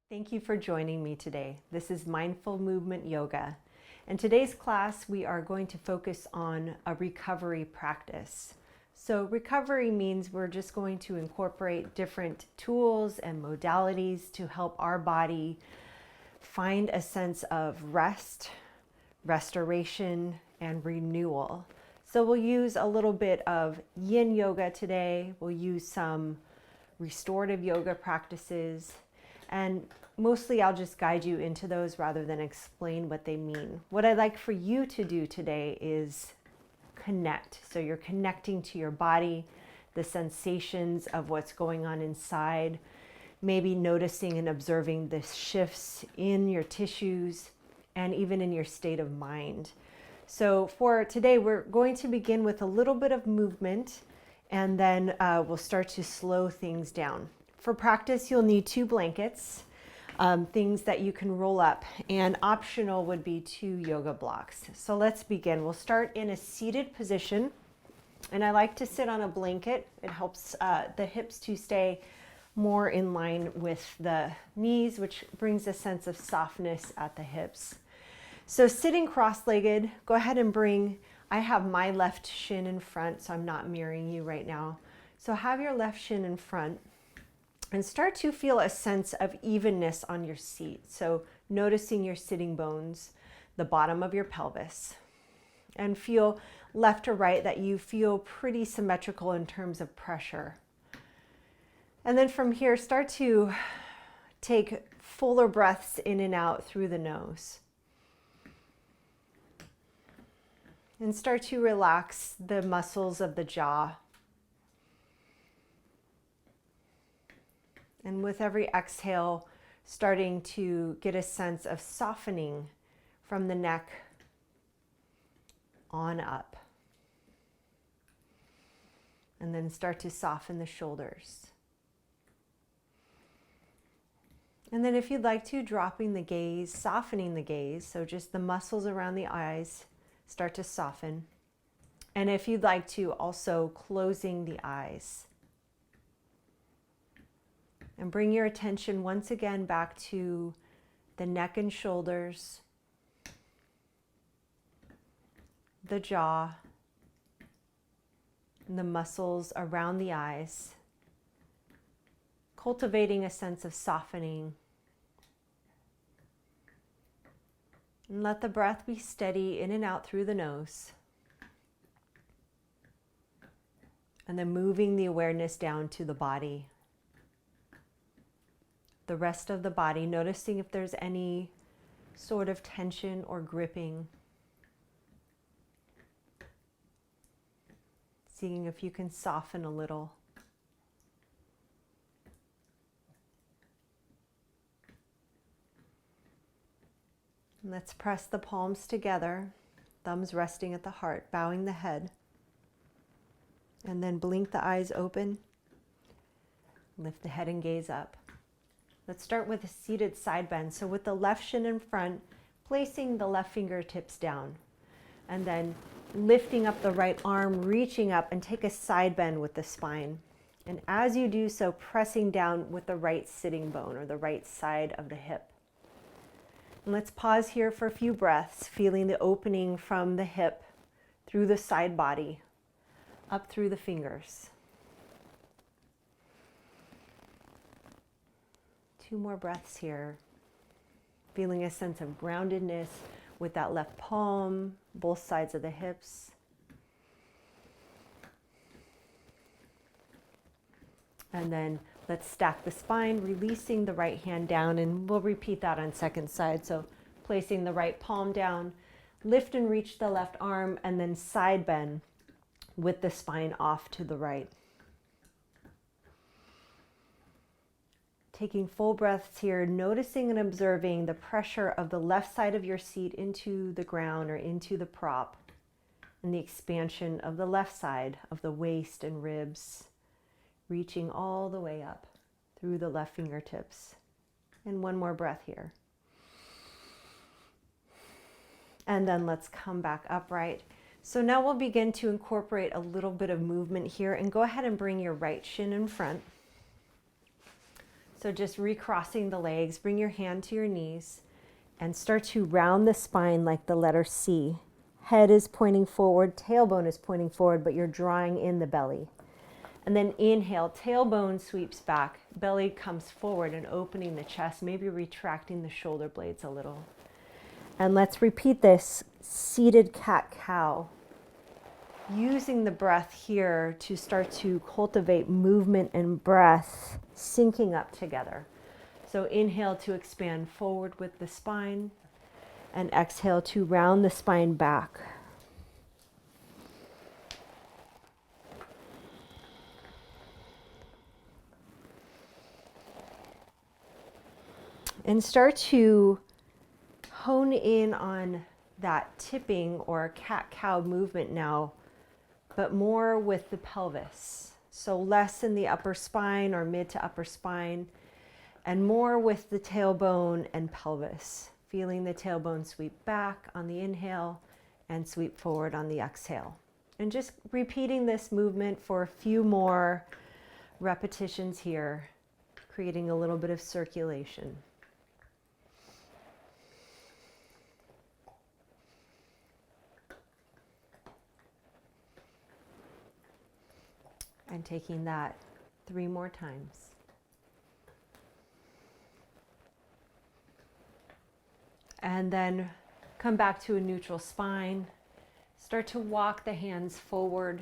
Thank you for joining me today. This is Mindful Movement Yoga. In today's class, we are going to focus on a recovery practice. So recovery means we're just going to incorporate different tools and modalities to help our body find a sense of rest, restoration, and renewal. So we'll use a little bit of yin yoga today. We'll use some restorative yoga practices, and mostly I'll just guide you into those rather than explain what they mean. What I'd like for you to do today is connect. So you're connecting to your body, the sensations of what's going on inside, maybe noticing and observing the shifts in your tissues and even in your state of mind. So for today, we're going to begin with a little bit of movement, and then we'll start to slow things down. For practice, you'll need 2 blankets, things that you can roll up, and optional would be 2 yoga blocks. So let's begin. We'll start in a seated position, and I like to sit on a blanket. It helps the hips to stay more in line with the knees, which brings a sense of softness at the hips. So sitting cross-legged, go ahead and I have my left shin in front, so I'm not mirroring you right now. So have your left shin in front and start to feel a sense of evenness on your seat. So noticing your sitting bones, the bottom of your pelvis, and feel left or right that you feel pretty symmetrical in terms of pressure. And then from here, start to take fuller breaths in and out through the nose. And start to relax the muscles of the jaw. And with every exhale, starting to get a sense of softening from the neck on up. And then start to soften the shoulders. And then if you'd like to, dropping the gaze, softening the gaze, so just the muscles around the eyes start to soften. And if you'd like to, also closing the eyes. And bring your attention once again back to the neck and shoulders, the jaw, and the muscles around the eyes, cultivating a sense of softening. And let the breath be steady in and out through the nose. And then moving the awareness down to the body. The rest of the body, noticing if there's any sort of tension or gripping. Seeing if you can soften a little. Let's press the palms together, thumbs resting at the heart, bowing the head. And then blink the eyes open, lift the head and gaze up. Let's start with a seated side bend. So with the left shin in front, placing the left fingertips down. And then lifting up the right arm, reaching up, and take a side bend with the spine. And as you do so, pressing down with the right sitting bone or the right side of the hip. And let's pause here for a few breaths, feeling the opening from the hip through the side body, up through the fingers. 2 more breaths here, feeling a sense of groundedness with that left palm, both sides of the hips. And then let's stack the spine, releasing the right hand down, and we'll repeat that on second side. So placing the right palm down, lift and reach the left arm, and then side bend with the spine off to the right. Taking full breaths here, noticing and observing the pressure of the left side of your seat into the ground or into the prop, and the expansion of the left side of the waist and ribs, reaching all the way up through the left fingertips. And 1 more breath here. And then let's come back upright. So now we'll begin to incorporate a little bit of movement here, and go ahead and bring your right shin in front. So just recrossing the legs, bring your hand to your knees and start to round the spine like the letter C. Head is pointing forward, tailbone is pointing forward, but you're drawing in the belly. And then inhale, tailbone sweeps back, belly comes forward and opening the chest, maybe retracting the shoulder blades a little. And let's repeat this, seated cat-cow. Using the breath here to start to cultivate movement and breath, syncing up together. So inhale to expand forward with the spine, and exhale to round the spine back. And start to hone in on that tipping or cat-cow movement now, but more with the pelvis. So less in the upper spine or mid to upper spine, and more with the tailbone and pelvis. Feeling the tailbone sweep back on the inhale and sweep forward on the exhale. And just repeating this movement for a few more repetitions here, creating a little bit of circulation. And taking that 3 more times. And then come back to a neutral spine. Start to walk the hands forward.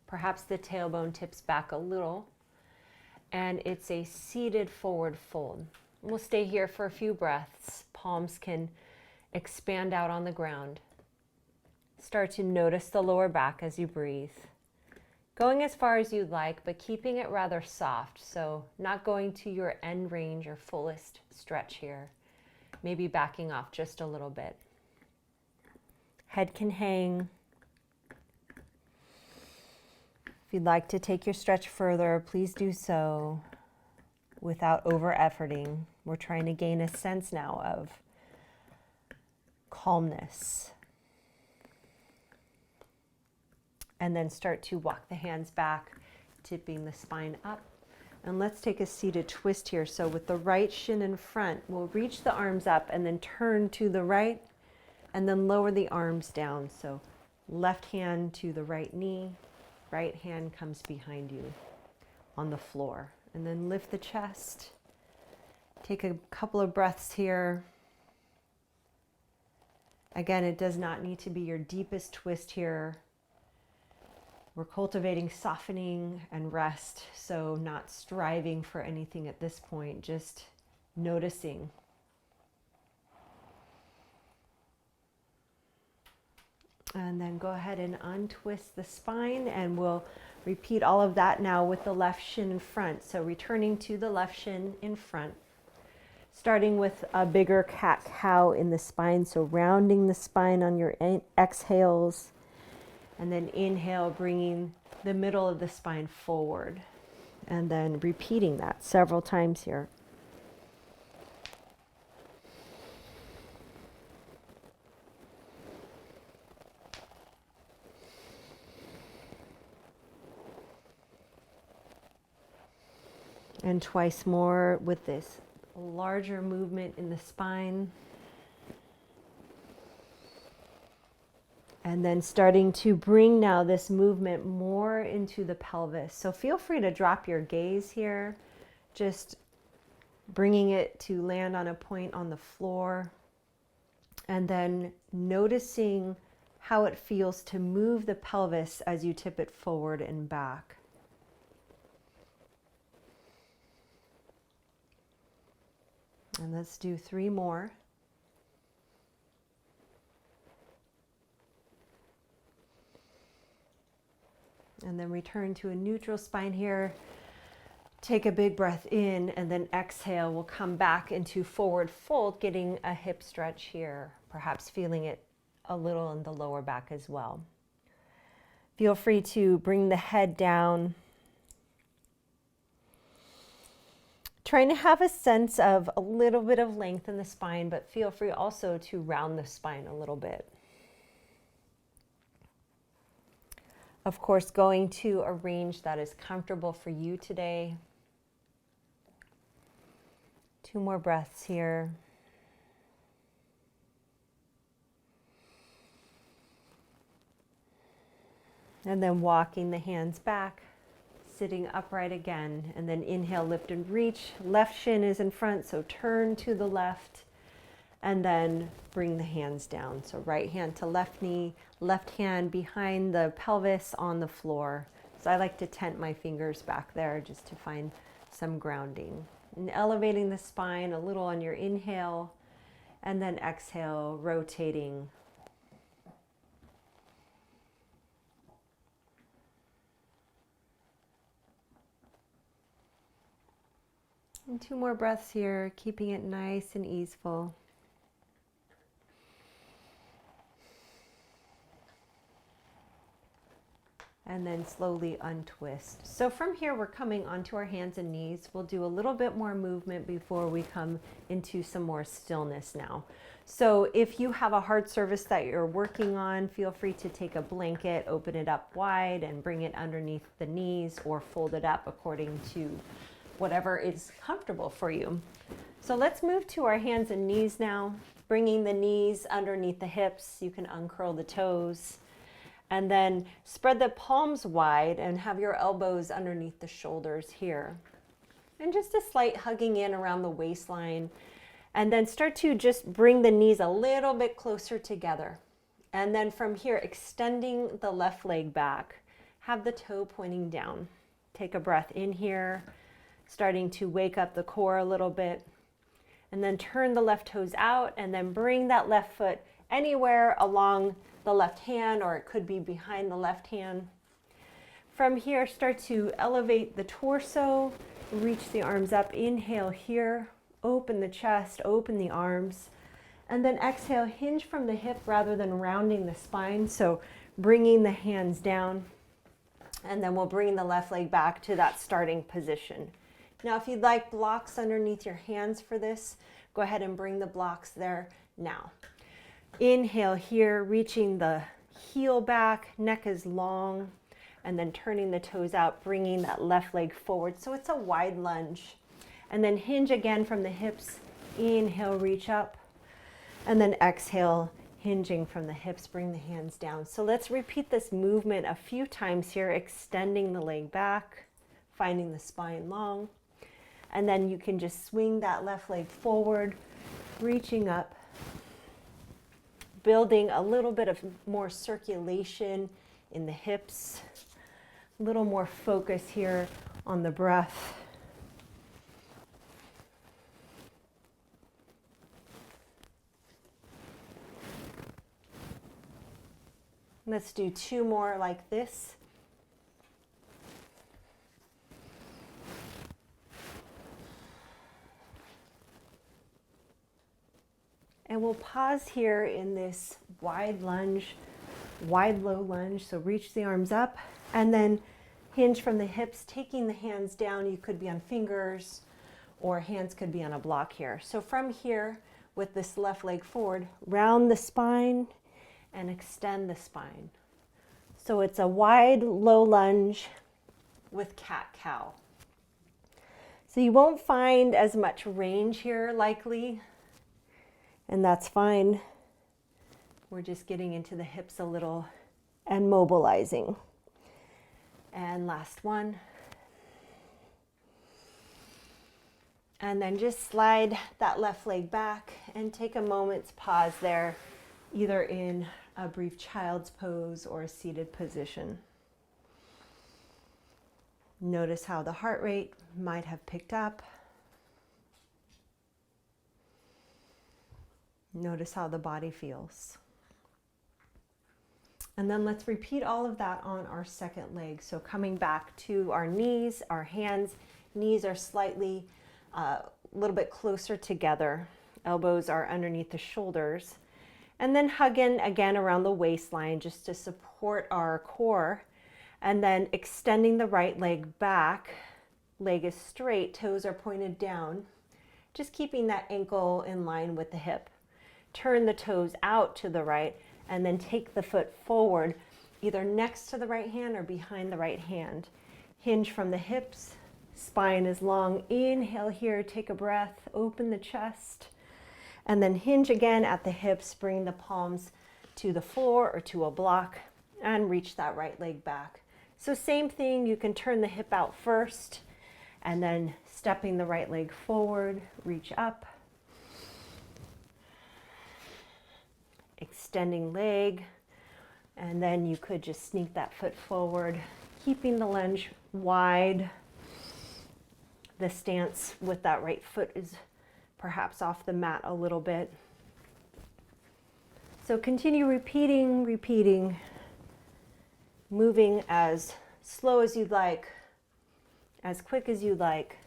Perhaps the tailbone tips back a little. And it's a seated forward fold. We'll stay here for a few breaths. Palms can expand out on the ground. Start to notice the lower back as you breathe. Going as far as you'd like, but keeping it rather soft. So not going to your end range or fullest stretch here. Maybe backing off just a little bit. Head can hang. If you'd like to take your stretch further, please do so without over-efforting. We're trying to gain a sense now of calmness. And then start to walk the hands back, tipping the spine up. And let's take a seated twist here. So with the right shin in front, we'll reach the arms up and then turn to the right and then lower the arms down. So left hand to the right knee, right hand comes behind you on the floor. And then lift the chest. Take a couple of breaths here. Again, it does not need to be your deepest twist here. We're cultivating softening and rest, so not striving for anything at this point, just noticing. And then go ahead and untwist the spine, and we'll repeat all of that now with the left shin in front. So returning to the left shin in front, starting with a bigger cat-cow in the spine, so rounding the spine on your exhales. And then inhale, bringing the middle of the spine forward. And then repeating that several times here. And twice more with this larger movement in the spine. And then starting to bring now this movement more into the pelvis. So feel free to drop your gaze here, just bringing it to land on a point on the floor. And then noticing how it feels to move the pelvis as you tip it forward and back. And let's do 3 more. And then return to a neutral spine here. Take a big breath in and then exhale. We'll come back into forward fold, getting a hip stretch here. Perhaps feeling it a little in the lower back as well. Feel free to bring the head down. Trying to have a sense of a little bit of length in the spine, but feel free also to round the spine a little bit. Of course, going to a range that is comfortable for you today. 2 more breaths here. And then walking the hands back, sitting upright again, and then inhale, lift and reach. Left shin is in front, so turn to the left, and then bring the hands down. So right hand to left knee, left hand behind the pelvis on the floor. So I like to tent my fingers back there just to find some grounding. And elevating the spine a little on your inhale, and then exhale, rotating. And 2 more breaths here, keeping it nice and easeful. And then slowly untwist. So from here, we're coming onto our hands and knees. We'll do a little bit more movement before we come into some more stillness now. So if you have a hard surface that you're working on, feel free to take a blanket, open it up wide and bring it underneath the knees, or fold it up according to whatever is comfortable for you. So let's move to our hands and knees now, bringing the knees underneath the hips. You can uncurl the toes, and then spread the palms wide and have your elbows underneath the shoulders here. And just a slight hugging in around the waistline, and then start to just bring the knees a little bit closer together. And then from here, extending the left leg back, have the toe pointing down. Take a breath in here, starting to wake up the core a little bit, and then turn the left toes out, and then bring that left foot anywhere along the left hand, or it could be behind the left hand. From here, start to elevate the torso, reach the arms up, inhale here, open the chest, open the arms, and then exhale, hinge from the hip rather than rounding the spine, so bringing the hands down, and then we'll bring the left leg back to that starting position. Now, if you'd like blocks underneath your hands for this, go ahead and bring the blocks there now. Inhale here, reaching the heel back, neck is long, and then turning the toes out, bringing that left leg forward. So it's a wide lunge. And then hinge again from the hips. Inhale, reach up, and then exhale, hinging from the hips, bring the hands down. So let's repeat this movement a few times here, extending the leg back, finding the spine long. And then you can just swing that left leg forward, reaching up, building a little bit of more circulation in the hips, a little more focus here on the breath. Let's do 2 more like this. And we'll pause here in this wide lunge, wide low lunge. So reach the arms up and then hinge from the hips, taking the hands down. You could be on fingers, or hands could be on a block here. So from here, with this left leg forward, round the spine and extend the spine. So it's a wide low lunge with cat-cow. So you won't find as much range here likely, and that's fine. We're just getting into the hips a little and mobilizing. And last one. And then just slide that left leg back and take a moment's pause there, either in a brief child's pose or a seated position. Notice how the heart rate might have picked up. Notice how the body feels. And then let's repeat all of that on our second leg. So coming back to our knees, our hands, knees are slightly a little bit closer together. Elbows are underneath the shoulders. And then hugging again around the waistline just to support our core. And then extending the right leg back. Leg is straight, toes are pointed down. Just keeping that ankle in line with the hip. Turn the toes out to the right, and then take the foot forward, either next to the right hand or behind the right hand. Hinge from the hips, Spine is long. Inhale here, take a breath, open the chest, and then hinge again at the hips. Bring the palms to the floor or to a block and reach that right leg back. So same thing, you can turn the hip out first and then stepping the right leg forward, reach up. Extending leg, and then you could just sneak that foot forward, keeping the lunge wide. The stance with that right foot is perhaps off the mat a little bit. So continue repeating, moving as slow as you'd like, as quick as you'd like,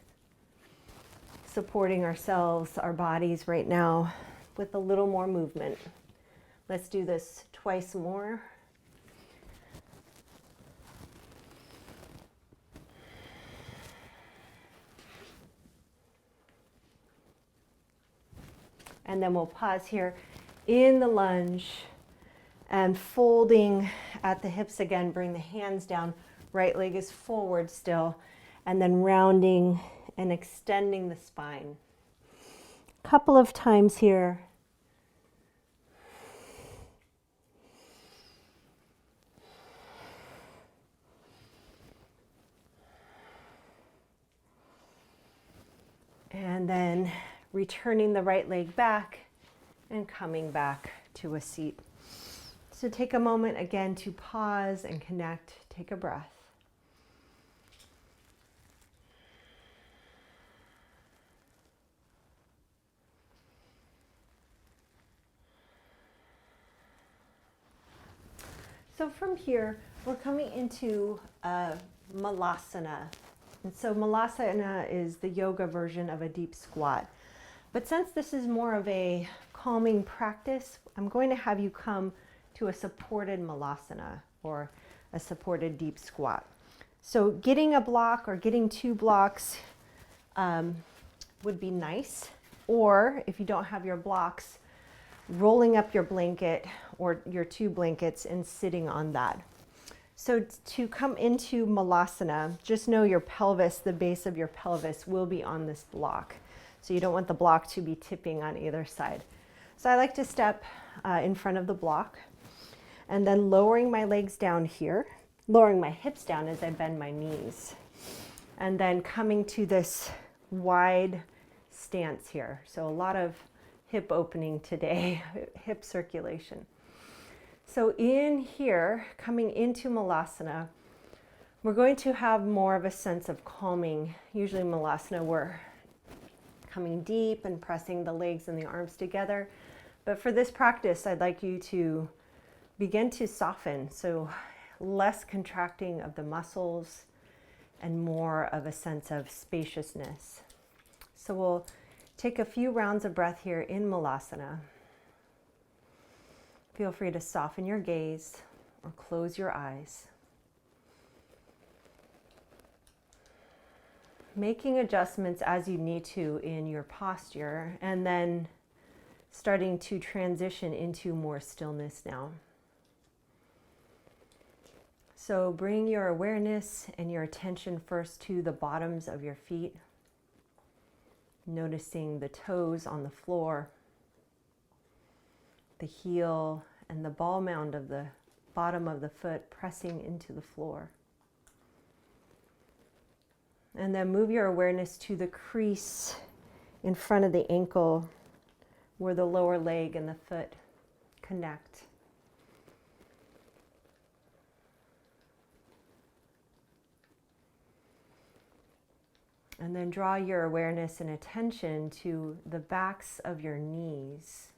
supporting ourselves, our bodies right now with a little more movement. Let's do this twice more. And then we'll pause here in the lunge and folding at the hips again. Bring the hands down. Right leg is forward still. And then rounding and extending the spine. A couple of times here. And then returning the right leg back and coming back to a seat. So take a moment again to pause and connect. Take a breath. So from here, we're coming into malasana. And so malasana is the yoga version of a deep squat. But since this is more of a calming practice, I'm going to have you come to a supported malasana or a supported deep squat. So getting a block or getting 2 blocks would be nice. Or if you don't have your blocks, rolling up your blanket or your 2 blankets and sitting on that. So to come into malasana, just know your pelvis, the base of your pelvis will be on this block. So you don't want the block to be tipping on either side. So I like to step in front of the block and then lowering my legs down here, lowering my hips down as I bend my knees. And then coming to this wide stance here. So a lot of hip opening today, hip circulation. So in here, coming into malasana, we're going to have more of a sense of calming. Usually malasana, we're coming deep and pressing the legs and the arms together. But for this practice, I'd like you to begin to soften. So less contracting of the muscles and more of a sense of spaciousness. So we'll take a few rounds of breath here in malasana. Feel free to soften your gaze or close your eyes. Making adjustments as you need to in your posture, and then starting to transition into more stillness now. So bring your awareness and your attention first to the bottoms of your feet, noticing the toes on the floor, the heel and the ball mound of the bottom of the foot pressing into the floor. And then move your awareness to the crease in front of the ankle where the lower leg and the foot connect. And then draw your awareness and attention to the backs of your knees,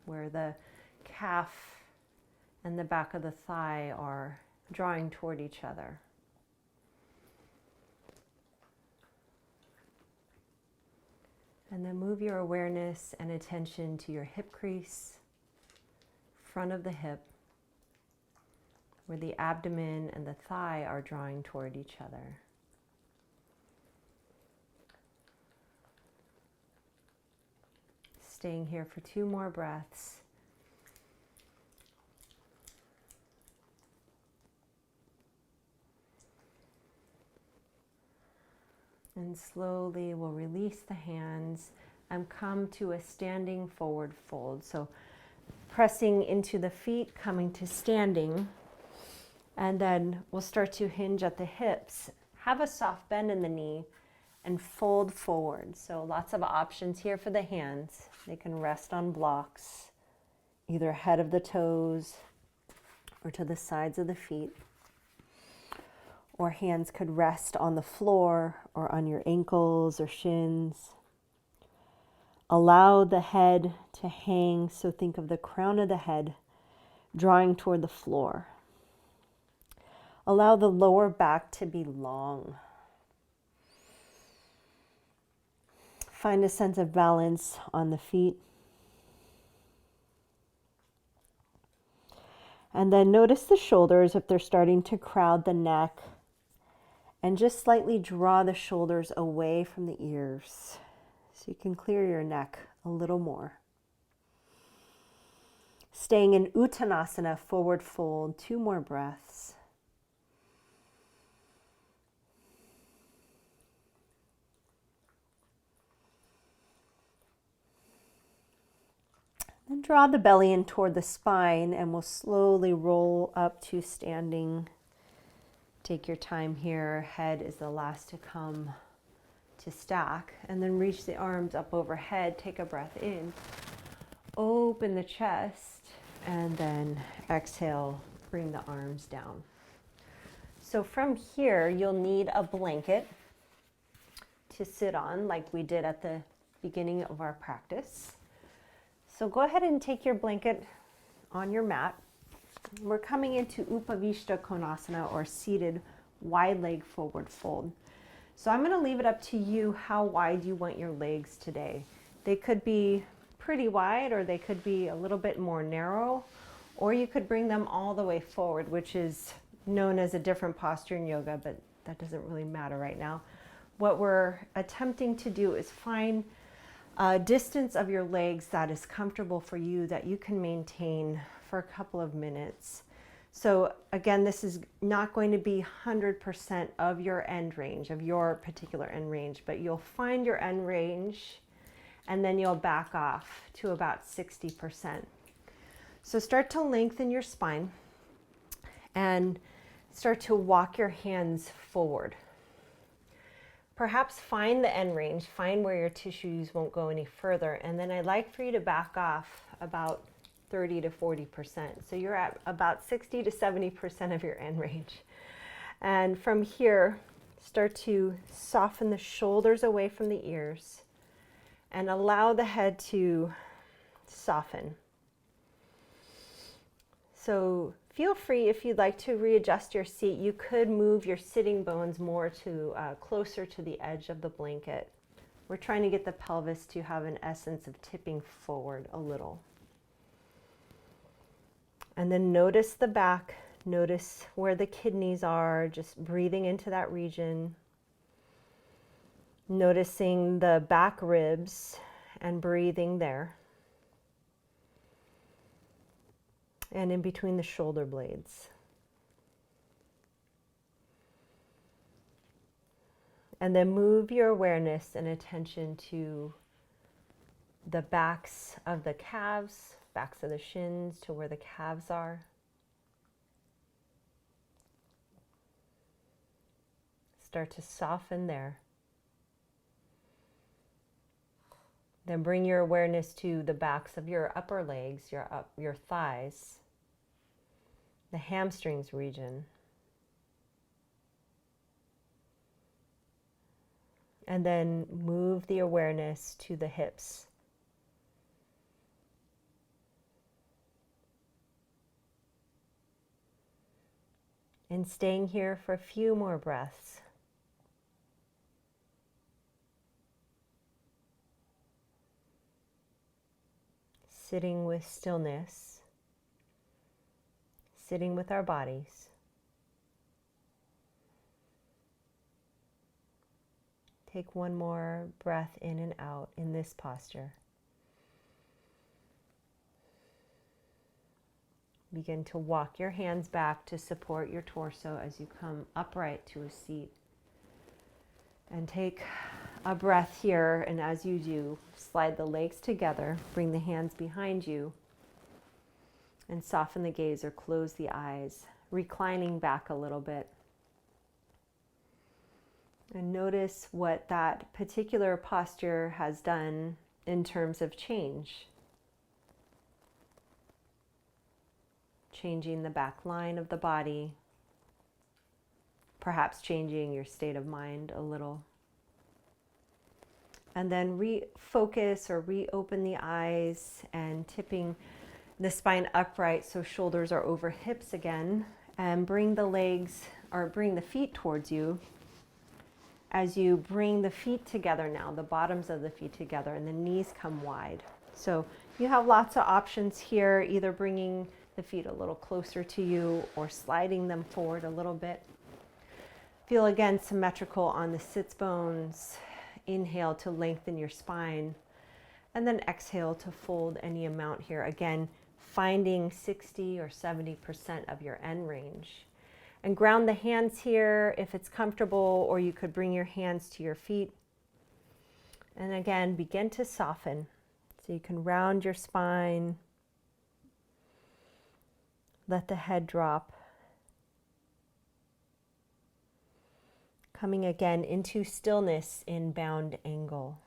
where the calf and the back of the thigh are drawing toward each other. And then move your awareness and attention to your hip crease, front of the hip, where the abdomen and the thigh are drawing toward each other. Staying here for 2 more breaths. And slowly we'll release the hands and come to a standing forward fold. So pressing into the feet, coming to standing, and then we'll start to hinge at the hips. Have a soft bend in the knee and fold forward. So lots of options here for the hands. They can rest on blocks, either ahead of the toes or to the sides of the feet. Or hands could rest on the floor or on your ankles or shins. Allow the head to hang, so think of the crown of the head drawing toward the floor. Allow the lower back to be long. Find a sense of balance on the feet. And then notice the shoulders if they're starting to crowd the neck. And just slightly draw the shoulders away from the ears so you can clear your neck a little more. Staying in Uttanasana, forward fold, 2 more breaths. Then draw the belly in toward the spine and we'll slowly roll up to standing. Take your time here. Head is the last to come to stack. And then reach the arms up overhead. Take a breath in. Open the chest. And then exhale, bring the arms down. So from here, you'll need a blanket to sit on like we did at the beginning of our practice. So go ahead and take your blanket on your mat. We're coming into Upavishta Konasana, or seated wide leg forward fold. So I'm going to leave it up to you how wide you want your legs today. They could be pretty wide, or they could be a little bit more narrow, or you could bring them all the way forward, which is known as a different posture in yoga, but that doesn't really matter right now. What we're attempting to do is find a distance of your legs that is comfortable for you, that you can maintain for a couple of minutes. So again, this is not going to be 100% of your end range, of your particular end range, but you'll find your end range and then you'll back off to about 60%. So start to lengthen your spine and start to walk your hands forward. Perhaps find the end range, find where your tissues won't go any further, and then I'd like for you to back off about 30 to 40%. So you're at about 60 to 70% of your end range. And from here, start to soften the shoulders away from the ears and allow the head to soften. So feel free, if you'd like to readjust your seat, you could move your sitting bones more to closer to the edge of the blanket. We're trying to get the pelvis to have an essence of tipping forward a little. And then notice the back, notice where the kidneys are, just breathing into that region. Noticing the back ribs and breathing there. And in between the shoulder blades. And then move your awareness and attention to the backs of the calves, backs of the shins, to where the calves are. Start to soften there. Then bring your awareness to the backs of your upper legs, your thighs, the hamstrings region. And then move the awareness to the hips. And staying here for a few more breaths. Sitting with stillness, sitting with our bodies. Take one more breath in and out in this posture. Begin to walk your hands back to support your torso as you come upright to a seat. And take a breath here, and as you do, slide the legs together, bring the hands behind you, and soften the gaze or close the eyes, reclining back a little bit. And notice what that particular posture has done in terms of change. Changing the back line of the body, perhaps changing your state of mind a little. And then refocus or reopen the eyes and tipping the spine upright so shoulders are over hips again, and bring the legs or bring the feet towards you. As you bring the feet together now, the bottoms of the feet together, and the knees come wide. So you have lots of options here, either bringing the feet a little closer to you or sliding them forward a little bit. Feel again symmetrical on the sits bones. Inhale to lengthen your spine, and then exhale to fold any amount here. Again, finding 60 or 70% of your end range. And ground the hands here if it's comfortable, or you could bring your hands to your feet. And again, begin to soften. So you can round your spine. Let the head drop. Coming again into stillness in bound angle.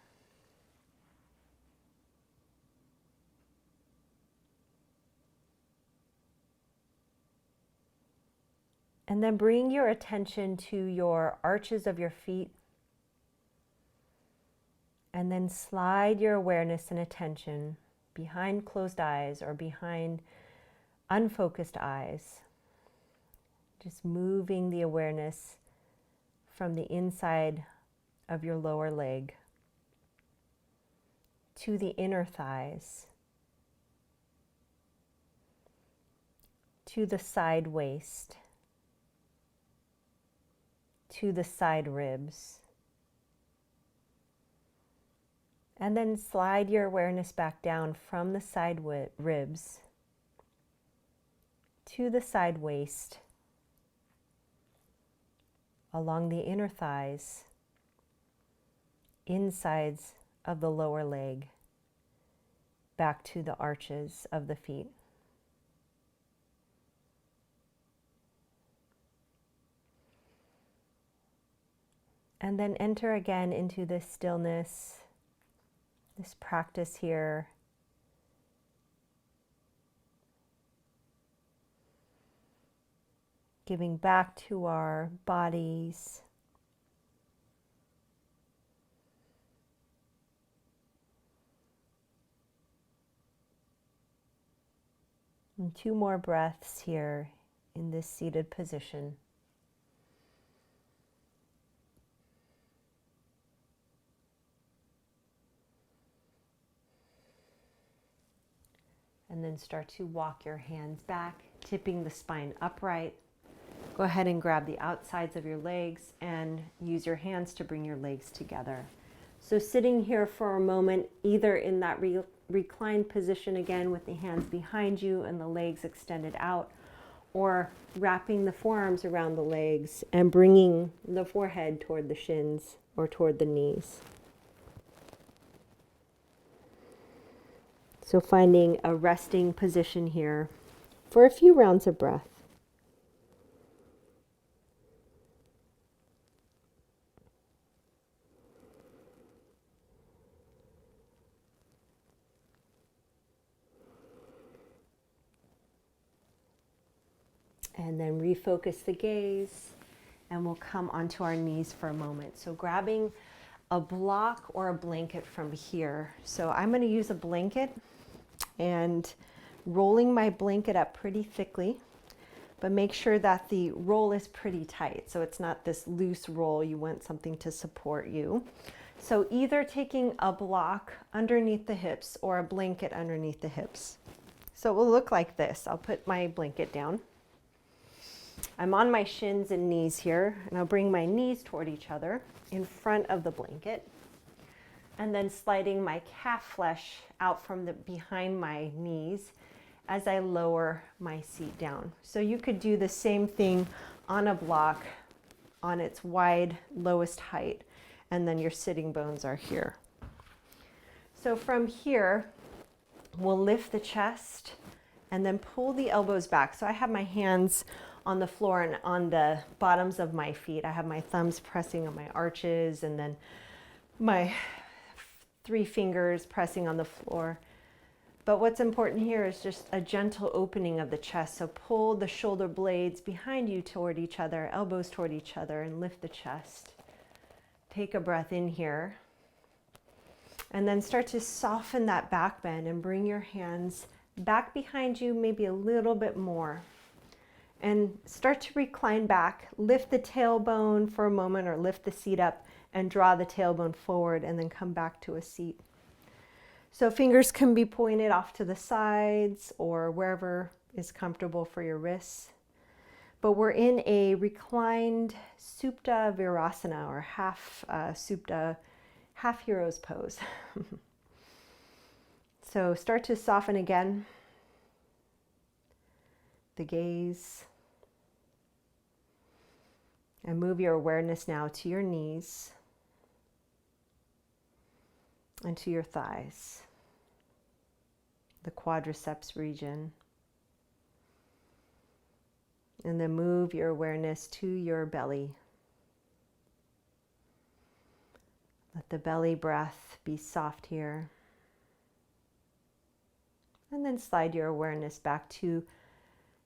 And then bring your attention to your arches of your feet. And then slide your awareness and attention behind closed eyes or behind unfocused eyes. Just moving the awareness from the inside of your lower leg to the inner thighs, to the side waist, to the side ribs. And then slide your awareness back down from the side ribs to the side waist, along the inner thighs, insides of the lower leg, back to the arches of the feet. And then enter again into this stillness, this practice here. Giving back to our bodies. And 2 more breaths here in this seated position. And then start to walk your hands back, tipping the spine upright. Go ahead and grab the outsides of your legs and use your hands to bring your legs together. So sitting here for a moment, either in that reclined position again with the hands behind you and the legs extended out, or wrapping the forearms around the legs and bringing the forehead toward the shins or toward the knees. So finding a resting position here for a few rounds of breath. And then refocus the gaze, and we'll come onto our knees for a moment. So grabbing a block or a blanket from here. So I'm going to use a blanket and rolling my blanket up pretty thickly, but make sure that the roll is pretty tight. So it's not this loose roll. You want something to support you. So either taking a block underneath the hips or a blanket underneath the hips. So it will look like this. I'll put my blanket down. I'm on my shins and knees here, and I'll bring my knees toward each other in front of the blanket, and then sliding my calf flesh out from behind my knees as I lower my seat down. So you could do the same thing on a block on its wide lowest height, and then your sitting bones are here. So from here, we'll lift the chest and then pull the elbows back. So I have my hands on the floor and on the bottoms of my feet. I have my thumbs pressing on my arches and then my 3 fingers pressing on the floor. But what's important here is just a gentle opening of the chest. So pull the shoulder blades behind you toward each other, elbows toward each other, and lift the chest. Take a breath in here. And then start to soften that back bend and bring your hands back behind you, maybe a little bit more. And start to recline back. Lift the tailbone for a moment or lift the seat up and draw the tailbone forward and then come back to a seat. So fingers can be pointed off to the sides or wherever is comfortable for your wrists. But we're in a reclined Supta Virasana or half Supta, half hero's pose. So start to soften again. The gaze. And move your awareness now to your knees and to your thighs, the quadriceps region. And then move your awareness to your belly. Let the belly breath be soft here. And then slide your awareness back to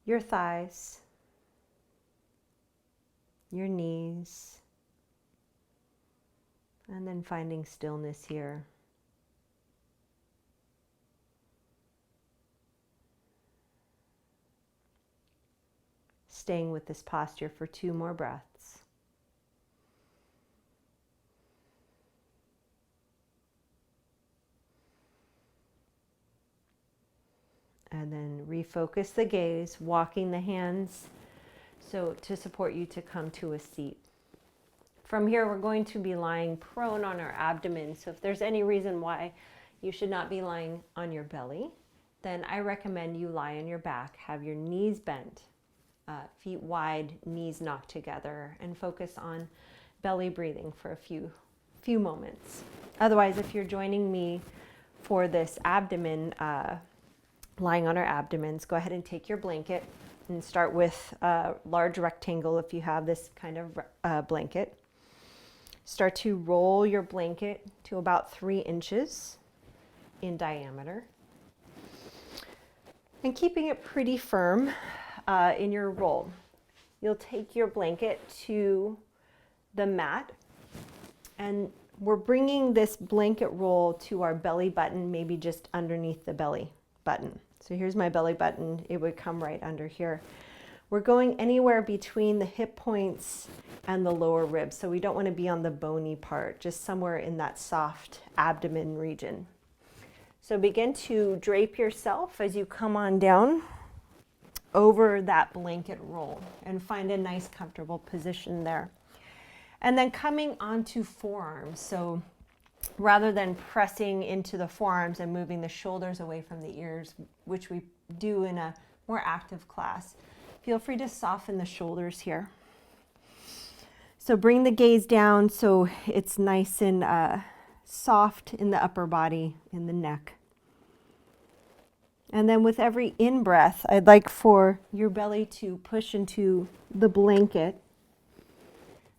your thighs, your knees, and then finding stillness here. Staying with this posture for 2 more breaths. And then refocus the gaze, walking the hands so to support you to come to a seat. From here, we're going to be lying prone on our abdomen. So if there's any reason why you should not be lying on your belly, then I recommend you lie on your back, have your knees bent, feet wide, knees knocked together, and focus on belly breathing for a few moments. Otherwise, if you're joining me for this abdomen, lying on our abdomens, go ahead and take your blanket and start with a large rectangle if you have this kind of blanket. Start to roll your blanket to about 3 inches in diameter. And keeping it pretty firm in your roll. You'll take your blanket to the mat, and we're bringing this blanket roll to our belly button, maybe just underneath the belly button. So here's my belly button. It would come right under here. We're going anywhere between the hip points and the lower ribs. So we don't want to be on the bony part, just somewhere in that soft abdomen region. So begin to drape yourself as you come on down over that blanket roll and find a nice comfortable position there. And then coming onto forearms. So rather than pressing into the forearms and moving the shoulders away from the ears, which we do in a more active class, feel free to soften the shoulders here. So bring the gaze down so it's nice and soft in the upper body, in the neck. And then with every in-breath, I'd like for your belly to push into the blanket.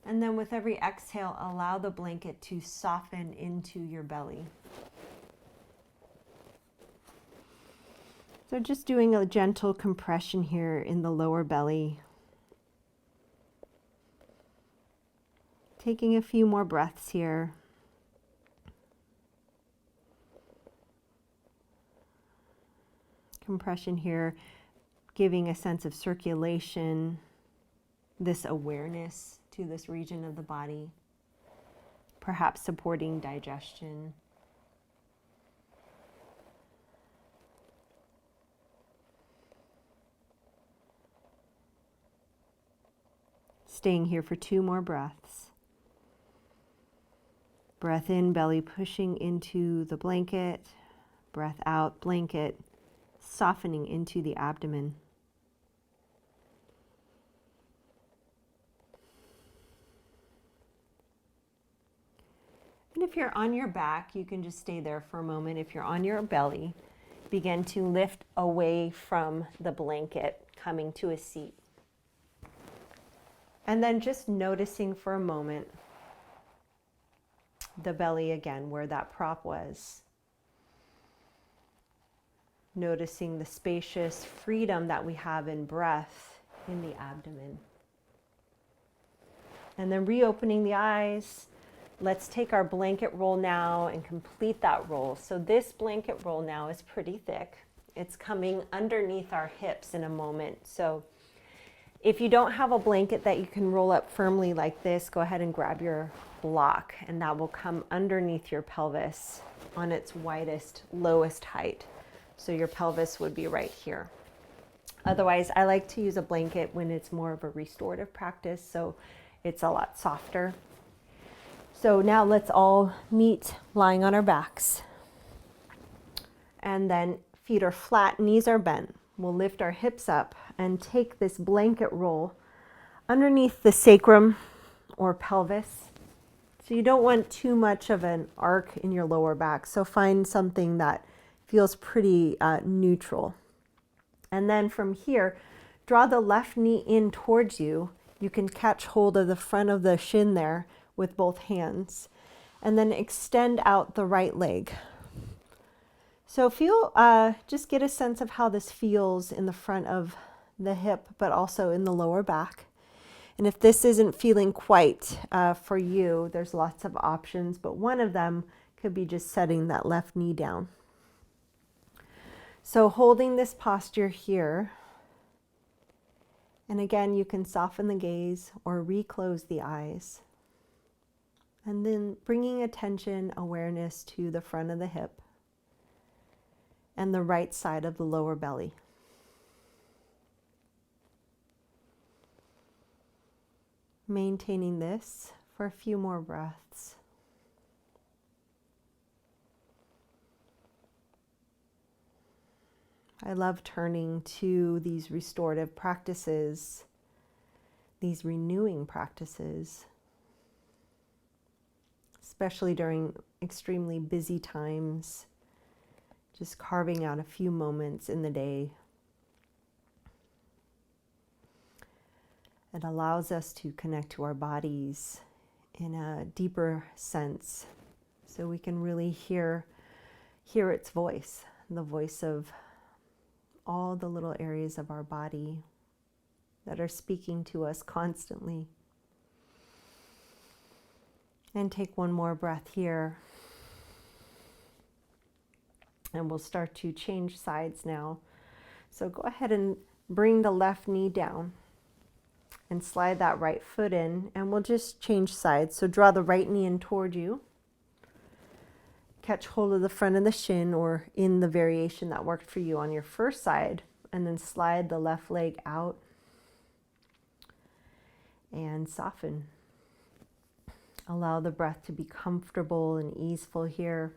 And then with every exhale, allow the blanket to soften into your belly. So just doing a gentle compression here in the lower belly. Taking a few more breaths here. Compression here, giving a sense of circulation, this awareness to this region of the body, perhaps supporting digestion. Staying here for 2 more breaths. Breath in, belly pushing into the blanket. Breath out, blanket softening into the abdomen. And if you're on your back, you can just stay there for a moment. If you're on your belly, begin to lift away from the blanket, coming to a seat. And then just noticing for a moment the belly again, where that prop was. Noticing the spacious freedom that we have in breath in the abdomen. And then reopening the eyes. Let's take our blanket roll now and complete that roll. So this blanket roll now is pretty thick. It's coming underneath our hips in a moment. So if you don't have a blanket that you can roll up firmly like this, go ahead and grab your block, and that will come underneath your pelvis on its widest, lowest height. So your pelvis would be right here. Otherwise, I like to use a blanket when it's more of a restorative practice, so it's a lot softer. So now let's all meet lying on our backs. And then feet are flat, knees are bent. We'll lift our hips up and take this blanket roll underneath the sacrum or pelvis. So you don't want too much of an arc in your lower back. So find something that feels pretty neutral. And then from here, draw the left knee in towards you. You can catch hold of the front of the shin there with both hands. And then extend out the right leg. So just get a sense of how this feels in the front of the hip, but also in the lower back. And if this isn't feeling quite for you, there's lots of options, but one of them could be just setting that left knee down. So holding this posture here, and again, you can soften the gaze or reclose the eyes. And then bringing attention, awareness to the front of the hip and the right side of the lower belly. Maintaining this for a few more breaths. I love turning to these restorative practices, these renewing practices, especially during extremely busy times, just carving out a few moments in the day. It allows us to connect to our bodies in a deeper sense, so we can really hear its voice, the voice of all the little areas of our body that are speaking to us constantly. And take one more breath here. And we'll start to change sides now. So go ahead and bring the left knee down and slide that right foot in, and we'll just change sides. So draw the right knee in toward you. Catch hold of the front of the shin or in the variation that worked for you on your first side, and then slide the left leg out and soften. Allow the breath to be comfortable and easeful here.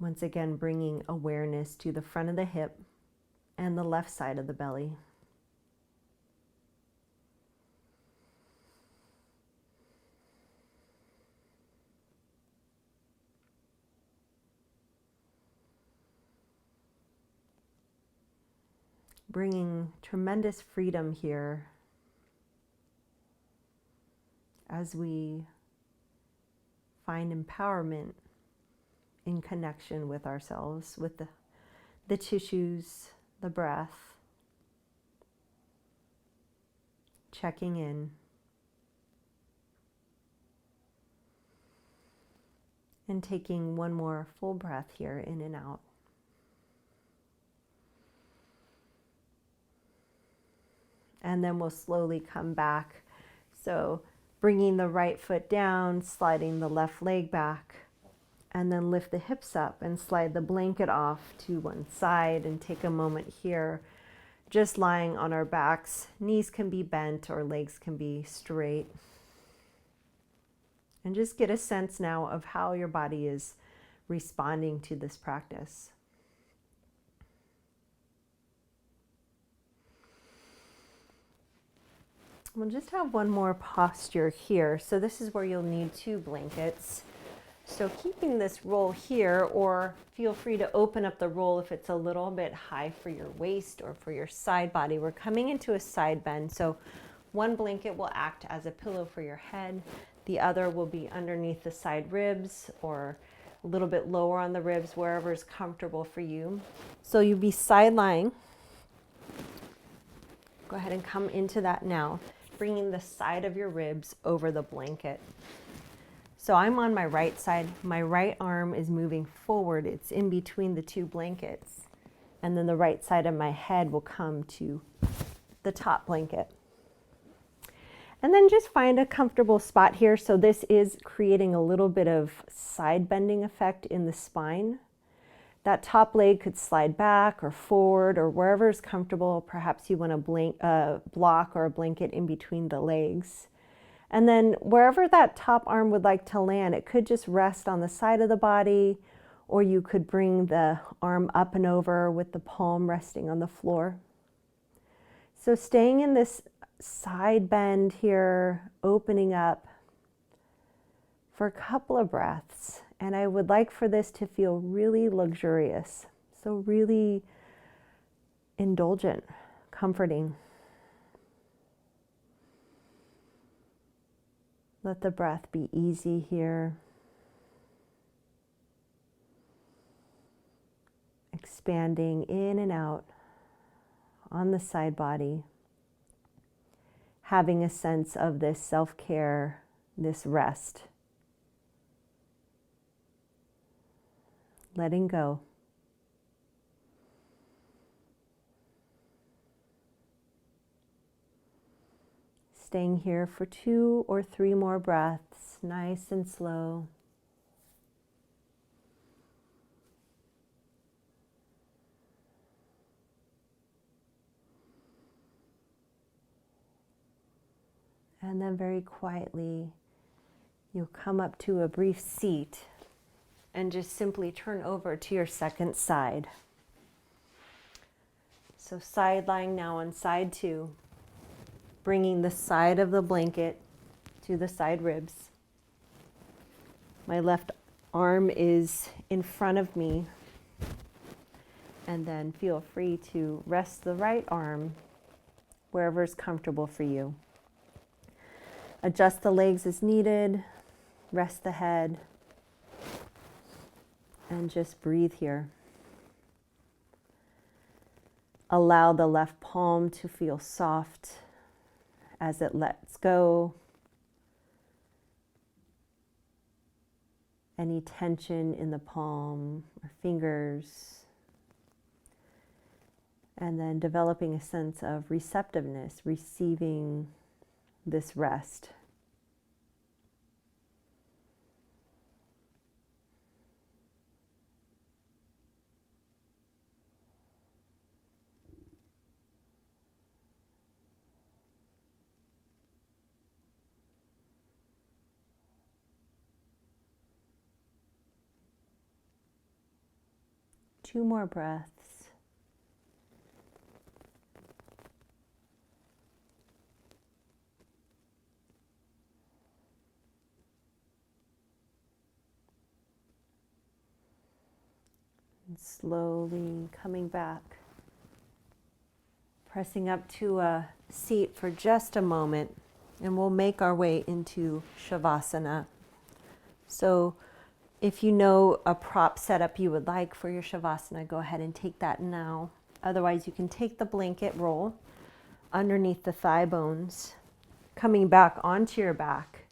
Once again, bringing awareness to the front of the hip and the left side of the belly. Bringing tremendous freedom here as we find empowerment in connection with ourselves, with the tissues, the breath, checking in, and taking one more full breath here, in and out. And then we'll slowly come back. So bringing the right foot down, sliding the left leg back, and then lift the hips up and slide the blanket off to one side and take a moment here, just lying on our backs. Knees can be bent or legs can be straight. And just get a sense now of how your body is responding to this practice. We'll just have one more posture here. So this is where you'll need 2 blankets. So keeping this roll here, or feel free to open up the roll if it's a little bit high for your waist or for your side body. We're coming into a side bend. So one blanket will act as a pillow for your head. The other will be underneath the side ribs or a little bit lower on the ribs, wherever is comfortable for you. So you'll be side lying. Go ahead and come into that now, bringing the side of your ribs over the blanket. So I'm on my right side. My right arm is moving forward. It's in between the 2 blankets. And then the right side of my head will come to the top blanket. And then just find a comfortable spot here. So this is creating a little bit of side bending effect in the spine. That top leg could slide back or forward or wherever is comfortable. Perhaps you want a block or a blanket in between the legs. And then wherever that top arm would like to land, it could just rest on the side of the body, or you could bring the arm up and over with the palm resting on the floor. So staying in this side bend here, opening up for a couple of breaths. And I would like for this to feel really luxurious. So really indulgent, comforting. Let the breath be easy here. Expanding in and out on the side body. Having a sense of this self-care, this rest. Letting go. Staying here for 2 or 3 more breaths, nice and slow. And then very quietly, you'll come up to a brief seat and just simply turn over to your second side. So side lying now on side 2. Bringing the side of the blanket to the side ribs. My left arm is in front of me. And then feel free to rest the right arm wherever is comfortable for you. Adjust the legs as needed. Rest the head. And just breathe here. Allow the left palm to feel soft as it lets go. Any tension in the palm or fingers. And then developing a sense of receptiveness, receiving this rest. Two more breaths. And slowly coming back, pressing up to a seat for just a moment, and we'll make our way into Shavasana. So if you know a prop setup you would like for your Shavasana, go ahead and take that now. Otherwise, you can take the blanket roll underneath the thigh bones, coming back onto your back.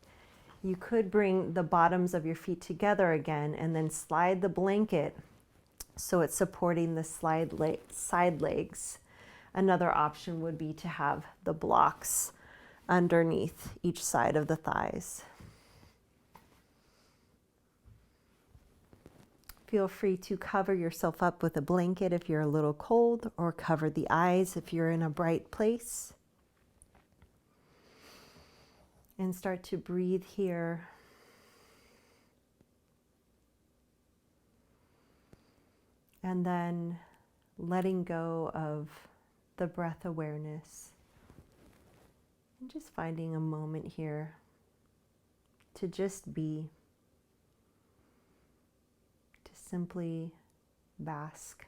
You could bring the bottoms of your feet together again and then slide the blanket so it's supporting the side legs. Another option would be to have the blocks underneath each side of the thighs. Feel free to cover yourself up with a blanket if you're a little cold, or cover the eyes if you're in a bright place. And start to breathe here. And then letting go of the breath awareness. And just finding a moment here to just be, to simply bask.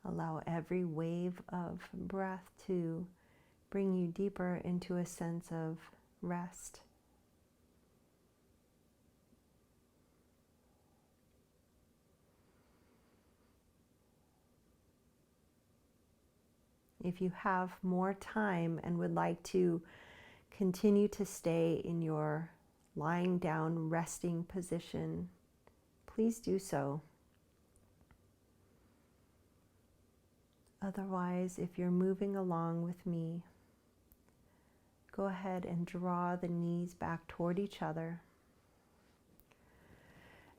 Allow every wave of breath to bring you deeper into a sense of rest. If you have more time and would like to continue to stay in your lying down, resting position, please do so. Otherwise, if you're moving along with me, go ahead and draw the knees back toward each other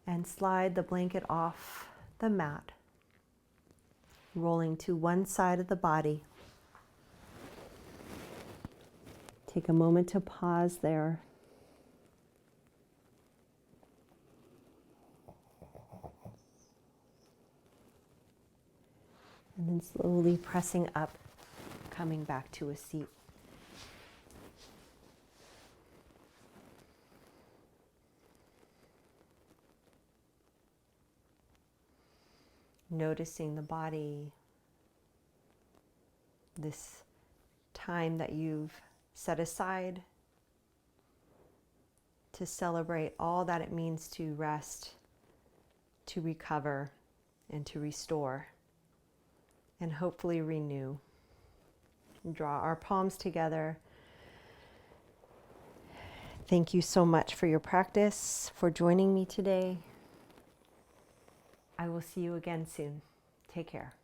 and slide the blanket off the mat, rolling to one side of the body. Take a moment to pause there. And then slowly pressing up, coming back to a seat. Noticing the body, this time that you've set aside to celebrate all that it means to rest, to recover, and to restore, and hopefully renew. Draw our palms together. Thank you so much for your practice, for joining me today. I will see you again soon. Take care.